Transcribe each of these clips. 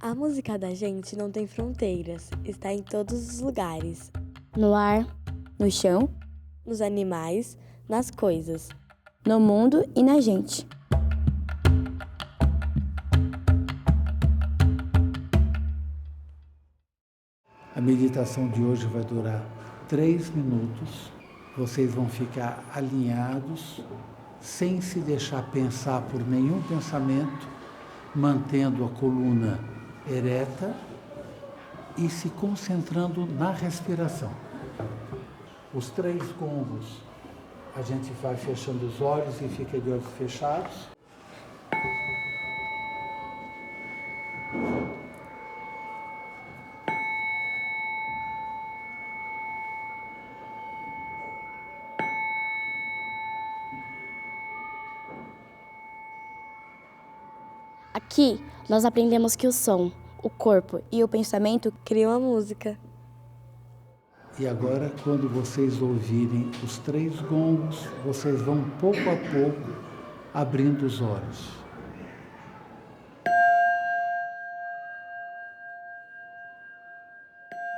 A música da gente não tem fronteiras, está em todos os lugares. No ar, no chão, Nos animais, nas coisas. no mundo e na gente. A meditação de hoje vai durar 3 minutos. Vocês vão ficar alinhados, sem se deixar pensar por nenhum pensamento, mantendo a coluna ereta e se concentrando na respiração. Os 3 gongos, a gente vai fechando os olhos e fica de olhos fechados. Aqui, nós aprendemos que o som, o corpo e o pensamento Criam a música. E agora, quando vocês ouvirem os 3 gongos, vocês vão pouco a pouco abrindo os olhos.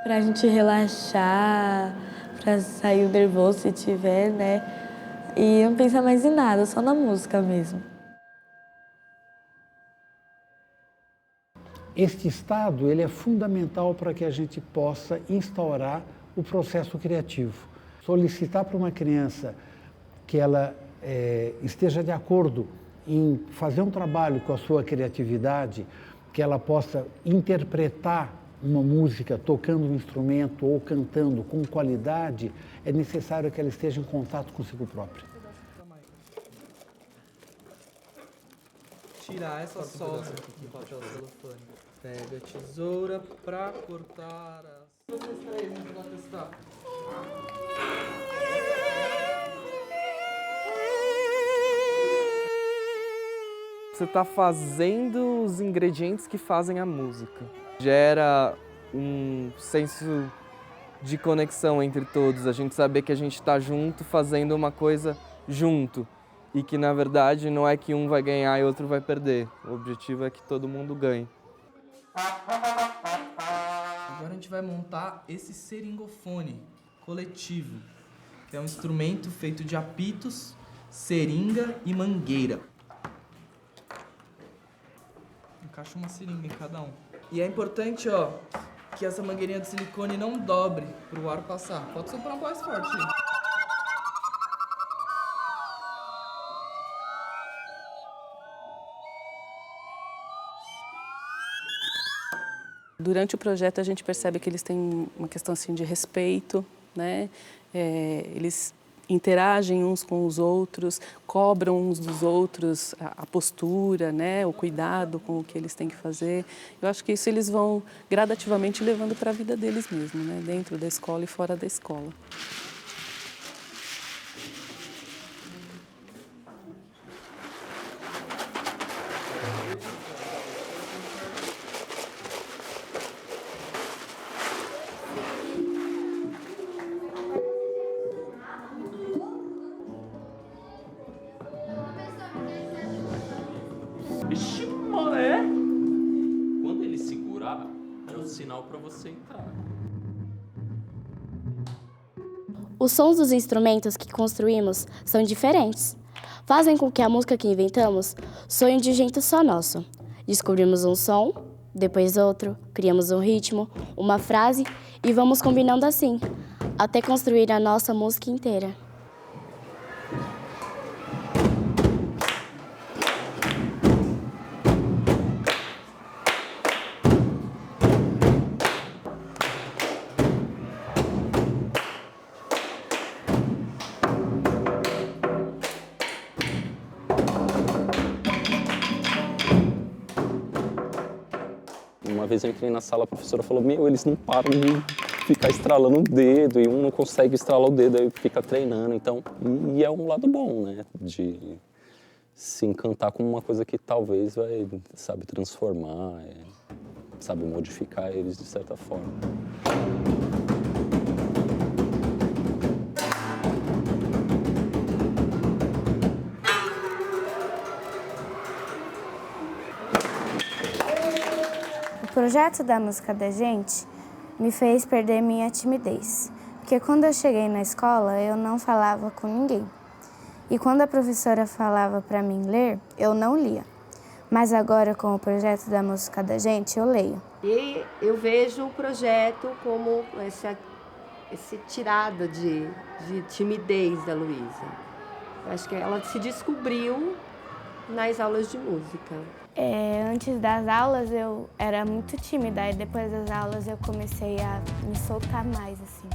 Pra gente relaxar, pra sair o nervoso se tiver, né? E não pensar mais em nada, só na música mesmo. Este estado ele é fundamental para que a gente possa instaurar o processo criativo. Solicitar para uma criança que ela esteja de acordo em fazer um trabalho com a sua criatividade, que ela possa interpretar uma música tocando um instrumento ou cantando com qualidade, é necessário que ela esteja em contato consigo própria. Tirar essa sola do papel celofane. Pega a tesoura pra cortar as... Vocês 3, vamos lá testar. Você está fazendo os ingredientes que fazem a música. Gera um senso de conexão entre todos, a gente saber que a gente está junto fazendo uma coisa junto e que na verdade não é que um vai ganhar e outro vai perder. O objetivo é que todo mundo ganhe. Agora a gente vai montar esse seringofone coletivo, que é um instrumento feito de apitos, seringa e mangueira. Encaixa uma seringa em cada um. E é importante, ó, que essa mangueirinha de silicone não dobre para o ar passar. Pode soprar um pouco mais forte aí. Durante o projeto a gente percebe que eles têm uma questão assim de respeito, né? Eles interagem uns com os outros, cobram uns dos outros a postura, né? O cuidado com o que eles têm que fazer. Eu acho que isso eles vão gradativamente levando para a vida deles mesmo, né? Dentro da escola e fora da escola. Vixe, mané! Quando ele segurar, é o sinal para você entrar. Os sons dos instrumentos que construímos são diferentes. Fazem com que a música que inventamos soe de um jeito só nosso. Descobrimos um som, depois outro, criamos um ritmo, uma frase e vamos combinando assim, até construir a nossa música inteira. Uma vez eu entrei na sala, a professora falou, eles não param de ficar estralando o dedo e um não consegue estralar o dedo, aí fica treinando, então... E é um lado bom, né, de se encantar com uma coisa que talvez vai, sabe, transformar, sabe, modificar eles de certa forma. projeto da música da gente me fez perder minha timidez, porque quando eu cheguei na escola eu não falava com ninguém. E quando a professora falava para mim ler, eu não lia. Mas agora, com o projeto da música da gente, eu leio. E eu vejo o projeto como esse tirada de timidez da Luísa. Acho que ela se descobriu nas aulas de música. Antes das aulas eu era muito tímida e depois das aulas eu comecei a me soltar mais, assim.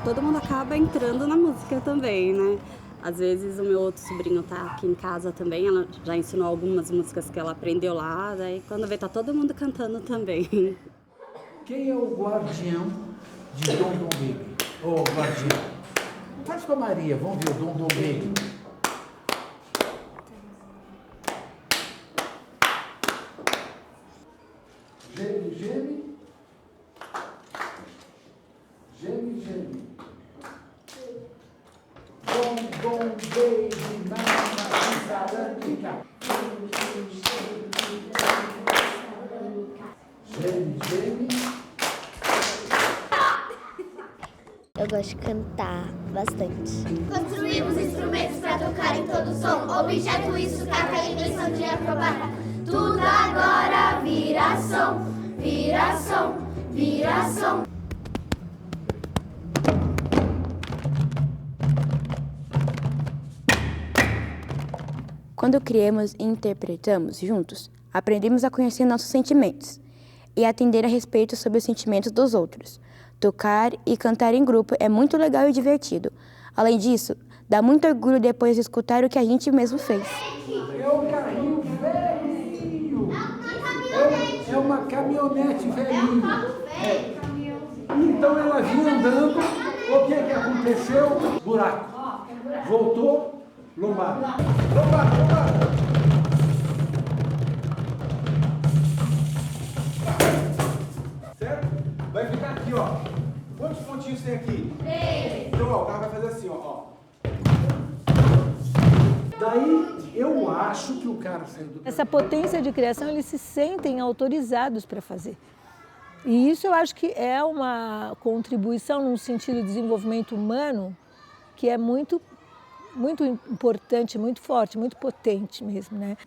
Todo mundo acaba entrando na música também, né? Às vezes o meu outro sobrinho tá aqui em casa também, ela já ensinou algumas músicas que ela aprendeu lá, daí quando vê tá todo mundo cantando também. Quem é o guardião de Dom Dom Baby? Ô, guardião. Faz com a Maria, vamos ver o Dom Dom Baby. Geme, geme. Geme, geme. Dom Dom Baby, na sarânica. Geme, geme. Eu gosto de cantar bastante. Construímos instrumentos para tocar em todo som. Objeto isso trata a invenção de aprovar. Tudo agora vira som, vira som, vira som. Quando criamos e interpretamos juntos, aprendemos a conhecer nossos sentimentos e a atender a respeito sobre os sentimentos dos outros. Tocar e cantar em grupo é muito legal e divertido. Além disso, dá muito orgulho depois de escutar o que a gente mesmo fez. É um carrinho velhinho. É uma caminhonete velhinha. Então ela vinha andando, o que aconteceu? Buraco. Voltou, lombada. Lombada, lombada. Certo? Vai ficar aqui, ó. Quantos pontinhos tem aqui? 3. Então, ó, o carro vai fazer assim, ó. Daí eu acho que o cara saiu do... Essa potência de criação, eles se sentem autorizados para fazer. E isso eu acho que é uma contribuição num sentido de desenvolvimento humano que é muito importante, muito forte, muito potente mesmo, né?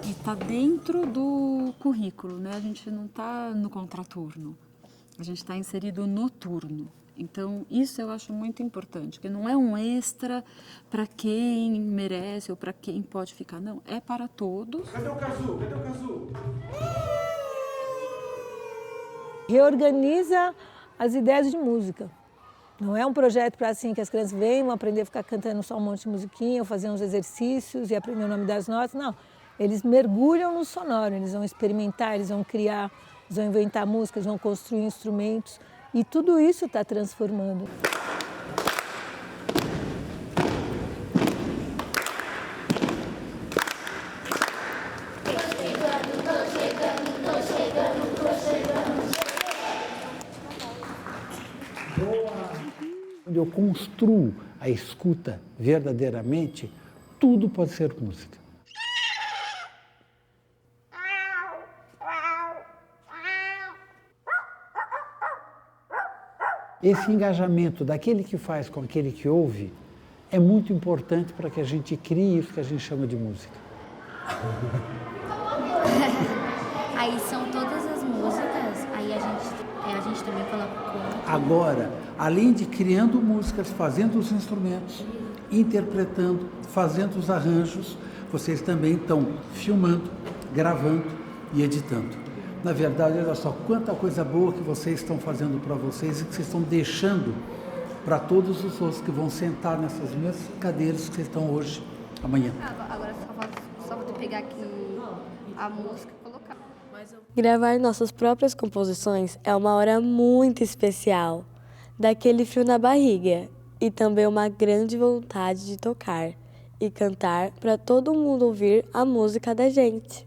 Está dentro do currículo, né? A gente não está no contraturno, a gente está inserido no turno. Então, isso eu acho muito importante, que não é um extra para quem merece ou para quem pode ficar, não, é para todos. Cadê o Cazu? Cadê o Cazu? Reorganiza as ideias de música. Não é um projeto para assim que as crianças venham aprender a ficar cantando só um monte de musiquinha, ou fazer uns exercícios e aprender o nome das notas, não. Eles mergulham no sonoro, eles vão experimentar, eles vão criar, eles vão inventar músicas, vão construir instrumentos. E tudo isso está transformando. Quando eu construo a escuta verdadeiramente, tudo pode ser música. Esse engajamento daquele que faz com aquele que ouve é muito importante para que a gente crie isso que a gente chama de música. Aí são todas as músicas, aí a gente também coloca... Agora, além de criando músicas, fazendo os instrumentos, interpretando, fazendo os arranjos, vocês também estão filmando, gravando e editando. Na verdade, olha só quanta coisa boa que vocês estão fazendo para vocês e que vocês estão deixando para todos os outros que vão sentar nessas mesmas cadeiras que vocês estão hoje, amanhã. Agora só vou pegar aqui a música e colocar. Gravar nossas próprias composições é uma hora muito especial, daquele frio na barriga e também uma grande vontade de tocar e cantar para todo mundo ouvir a música da gente.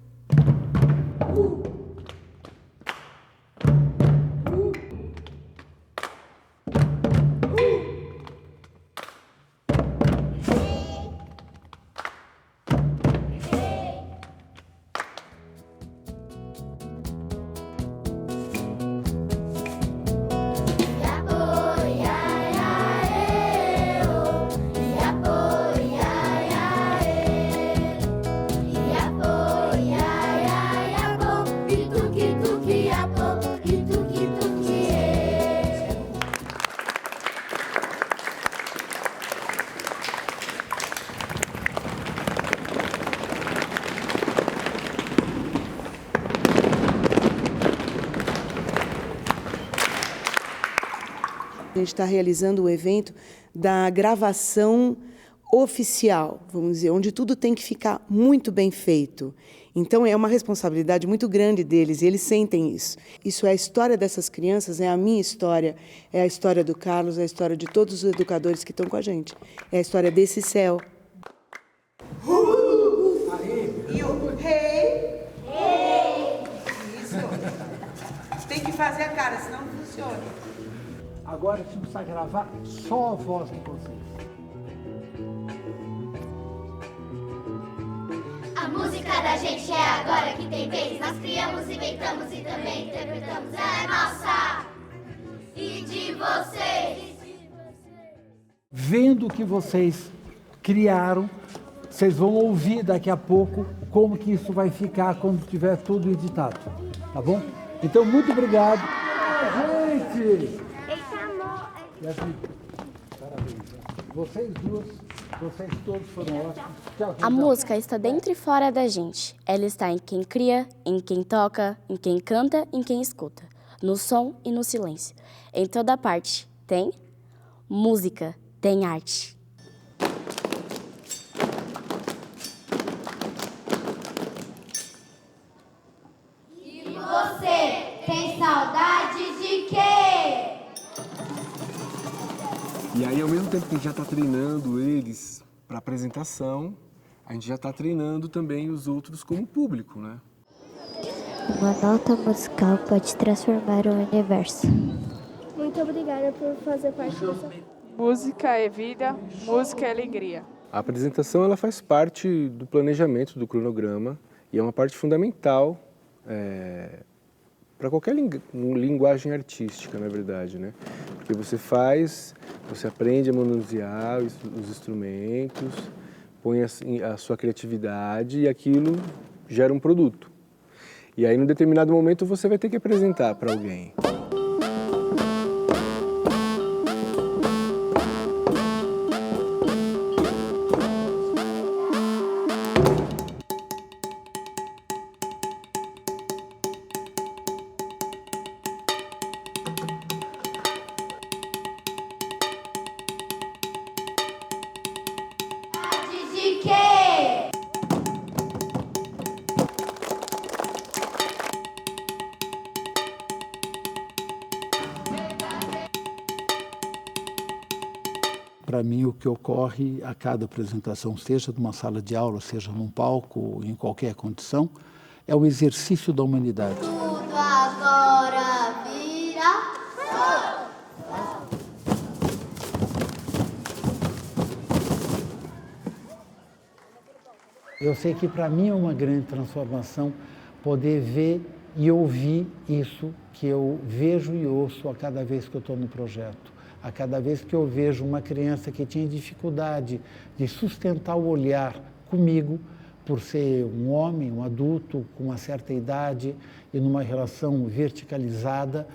A gente está realizando o evento da gravação oficial, vamos dizer, onde tudo tem que ficar muito bem feito. Então, é uma responsabilidade muito grande deles, e eles sentem isso. Isso é a história dessas crianças, é a minha história, é a história do Carlos, é a história de todos os educadores que estão com a gente. É a história desse céu. E o rei? Isso. Tem que fazer a cara, senão não funciona. Agora a gente precisa gravar só a voz de vocês. A música da gente é agora que tem vez. Nós criamos, inventamos e também interpretamos. Ela é nossa e de vocês. Vendo o que vocês criaram, vocês vão ouvir daqui a pouco como que isso vai ficar quando tiver tudo editado, tá bom? Então, muito obrigado. Gente! Yasmin, parabéns. Vocês duas, vocês todos foram ótimos. Tchau, A música está dentro e fora da gente. Ela está em quem cria, em quem toca, em quem canta, em quem escuta. No som e no silêncio. Em toda parte tem música, tem arte. E você tem saudade de quê? E aí, ao mesmo tempo que a gente já está treinando eles para apresentação, a gente já está treinando também os outros como público, né? Uma nota musical pode transformar o universo. Muito obrigada por fazer parte dessa. Música é vida, música é alegria. A apresentação ela faz parte do planejamento do cronograma e é uma parte fundamental para qualquer linguagem artística, na verdade, né? Porque você aprende a manusear os instrumentos, põe a sua criatividade e aquilo gera um produto. E aí, num determinado momento, você vai ter que apresentar para alguém. De quê? Para mim, o que ocorre a cada apresentação, seja numa sala de aula, seja num palco, em qualquer condição, é o exercício da humanidade. Tudo agora vira sol. Eu sei que para mim é uma grande transformação poder ver e ouvir isso que eu vejo e ouço a cada vez que eu estou no projeto. A cada vez que eu vejo uma criança que tinha dificuldade de sustentar o olhar comigo, por ser um homem, um adulto com uma certa idade e numa relação verticalizada,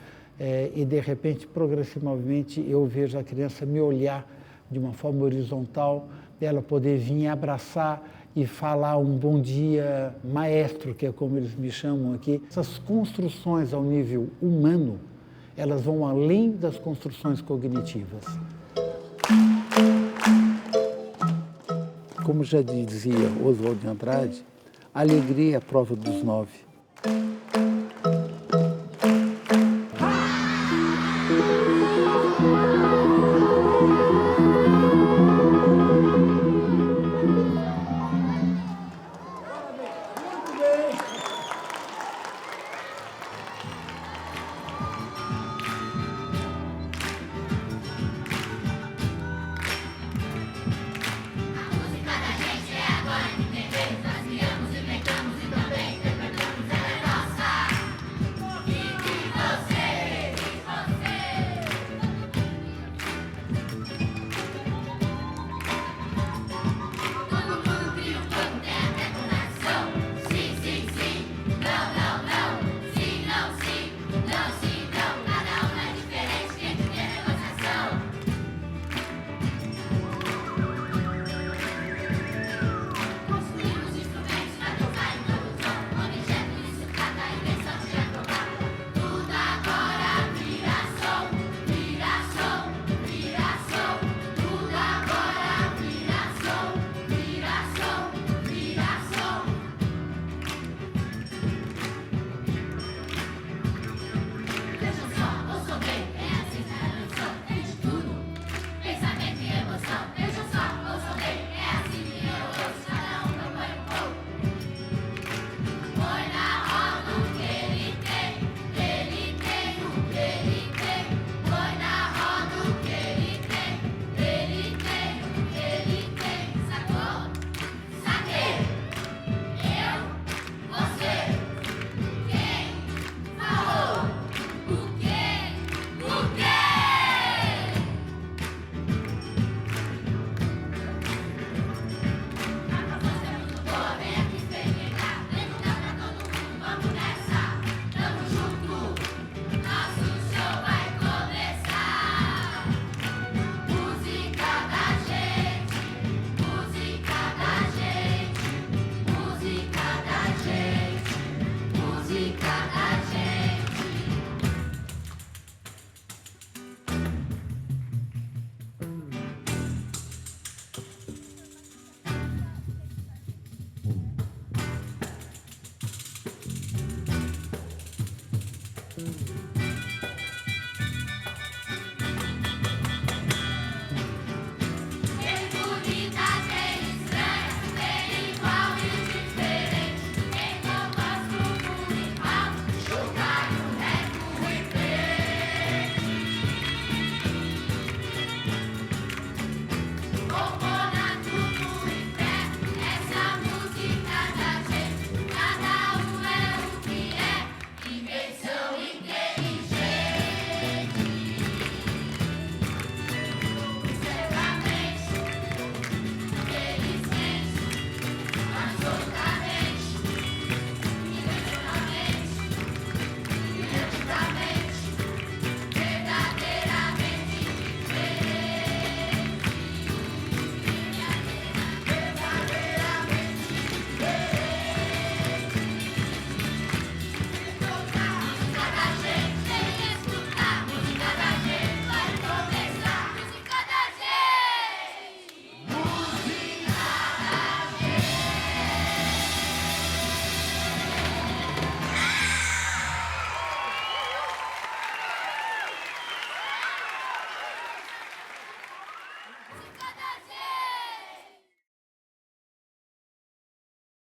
e de repente, progressivamente, eu vejo a criança me olhar de uma forma horizontal, dela poder vir abraçar e falar um bom dia maestro, que é como eles me chamam aqui. Essas construções ao nível humano, elas vão além das construções cognitivas. Como já dizia Oswald de Andrade, a alegria é a prova dos 9.